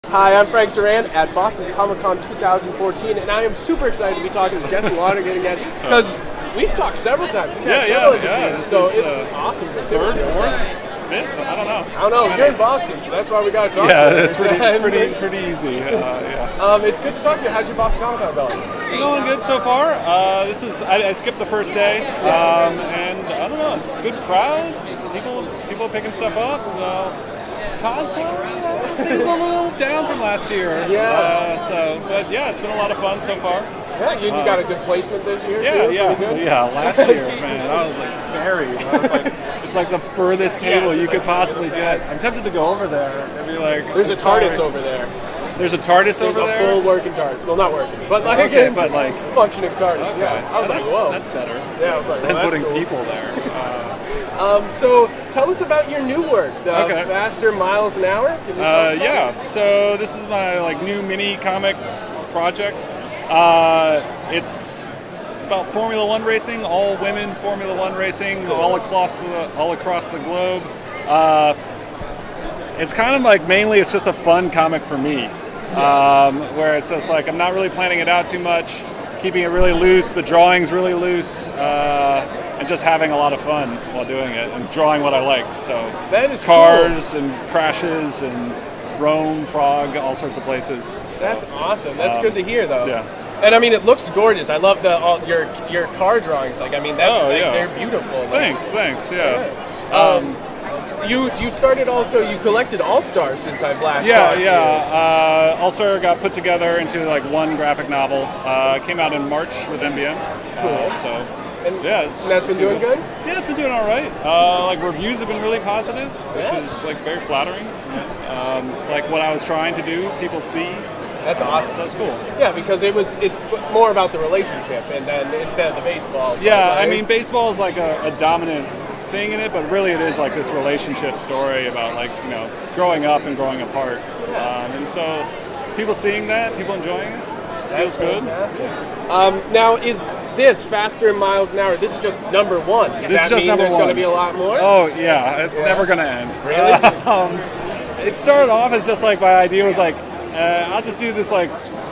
Hi, I'm Frank Duran at Boston Comic Con 2014, and I am super excited to be talking to Jesse Lonergan again because we've talked several times. We've had several interviews, so it's awesome to sit third, with you. fourth, fifth? I don't know. You're in Boston, so that's why we got to talk. Yeah, to you. it's pretty easy. It's good to talk to you. How's your Boston Comic Con going? It's going good so far. I skipped the first day, and I don't know. It's a good crowd. People picking stuff up. Cosplay, I think it's a little down from last year. But it's been a lot of fun so far. Yeah, you got a good placement this year too? Last year, man, I was like buried. It's like the furthest table you could possibly get. I'm tempted to go over there and be like, there's a TARDIS over there. There's a TARDIS over there? There's a full working TARDIS. Well, not working, but like functioning TARDIS. Okay. Yeah, I was like, whoa. That's better. Yeah, I was like, well, than putting cool. people there. So tell us about your new work, Faster Miles an Hour. Can you tell us about it? So this is my new mini comics project. It's about Formula One racing, all women Formula One racing, cool. all across the globe. It's kind of mainly it's just a fun comic for me, where it's just I'm not really planning it out too much, keeping it really loose, the drawing's really loose, and just having a lot of fun while doing it and drawing what I like. So that is cars cool. and crashes and Rome, Prague, all sorts of places. So, that's awesome. That's good to hear, though. Yeah. And I mean, it looks gorgeous. I love your car drawings. They're beautiful. Thanks. Yeah. You started also. You collected All Stars since I've last talked to you. All Star got put together into one graphic novel. Came out in March with MBM. Cool. And that's been doing good? Yeah, it's been doing all right. Reviews have been really positive, which is very flattering. It's what I was trying to do. People see. That's awesome. So that's cool. Yeah, because it's more about the relationship, and then instead of the baseball. Yeah, I mean, baseball is a dominant thing in it, but really it is this relationship story about growing up and growing apart. And so people seeing that, people enjoying it. That's feels fantastic. Now, is this Faster Miles an Hour? This is just number one. Does that mean there's going to be a lot more? Oh yeah, it's never going to end. Really? It started off as just my idea was I'll just do this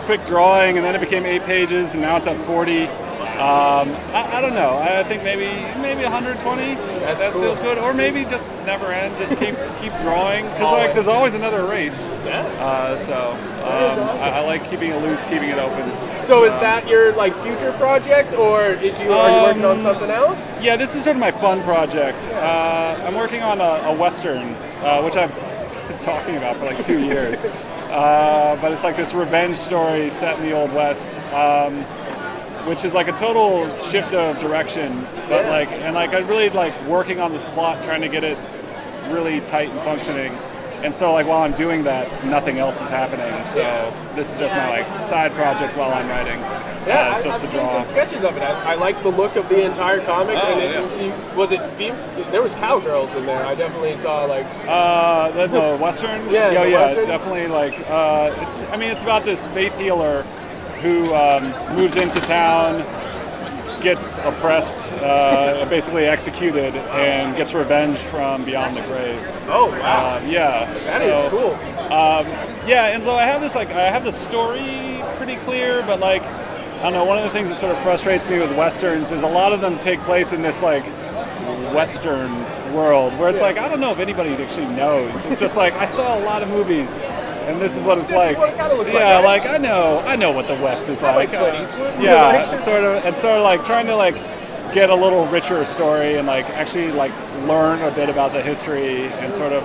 quick drawing, and then it became 8 pages, and now it's at 40. I don't know. I think maybe 120. That cool. Feels good, or maybe just never end. Just keep drawing because there's always another race. Yeah. Awesome. I like keeping it loose, keeping it open. So is that your future project, or are you working on something else? Yeah, this is sort of my fun project. I'm working on a Western, which I've been talking about for 2 years. But it's this revenge story set in the Old West, which is a total shift of direction. But I really working on this plot, trying to get it really tight and functioning. And so while I'm doing that, nothing else is happening. So this is just my side project while I'm writing. Yeah, it's just I've seen some sketches of it. I like the look of the entire comic. There was cowgirls in there. I definitely saw the Western. Western. Definitely it's about this faith healer who moves into town, gets oppressed, basically executed, and gets revenge from beyond the grave. Oh wow! That is cool. And so I have the story pretty clear, but I don't know. One of the things that sort of frustrates me with westerns is a lot of them take place in this Western world where it's I don't know if anybody actually knows. It's just I saw a lot of movies. And this is what it's This is what it kind of looks yeah, like. I know what the West is like Clint Eastwood. Yeah, sort of trying to get a little richer story and actually learn a bit about the history and sort of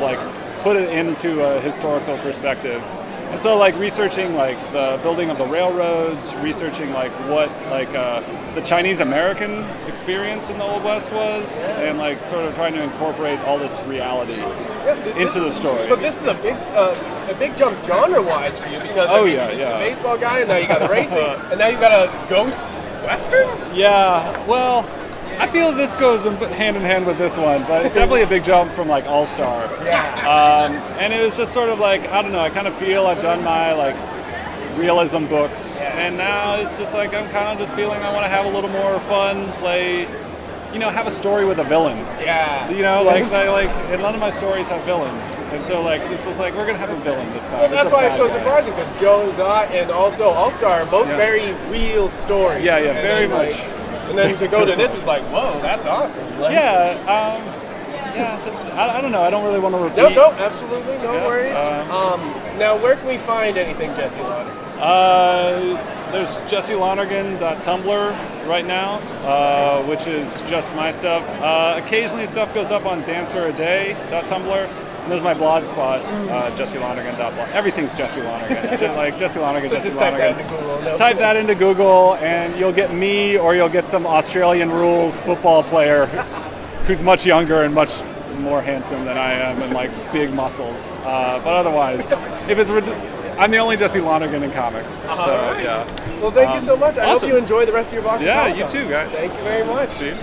put it into a historical perspective. And so researching the building of the railroads, researching what the Chinese American experience in the Old West was, and sort of trying to incorporate all this reality into the story. But this is a big jump genre-wise for you because the baseball guy, and now you got the racing, and now you got a ghost western. Yeah, well, I feel this goes hand in hand with this one, but it's definitely a big jump from All Star. Yeah. And it was just sort of I don't know. I kind of feel I've done my realism books, and now it's just I'm kind of just feeling I want to have a little more fun, play have a story with a villain. Yeah. And none of my stories have villains, and so this was like, we're gonna have a villain this time. Well, that's why it's so surprising, because Joe and Zah and also All Star are both very real stories. Yeah, very much. And then to go to this is like, whoa, that's awesome. I don't know. I don't really want to repeat. No, absolutely, no worries. Now, where can we find anything Jesse Lonergan? There's jesselonergan.tumblr right now, which is just my stuff. Occasionally stuff goes up on danceraday.tumblr. And there's my blog spot, jesselonergan.blog. Everything's Jesse Lonergan. Like Jesse Lonergan, so Jesse just Lonergan. type that into Google. Type that into Google, and you'll get me, or you'll get some Australian rules football player who's much younger and much more handsome than I am, and like big muscles. But otherwise, I'm the only Jesse Lonergan in comics. So right. Well, thank you so much. I hope you enjoy the rest of your Boston Comic-Con. You too, guys. Thank you very much. See you.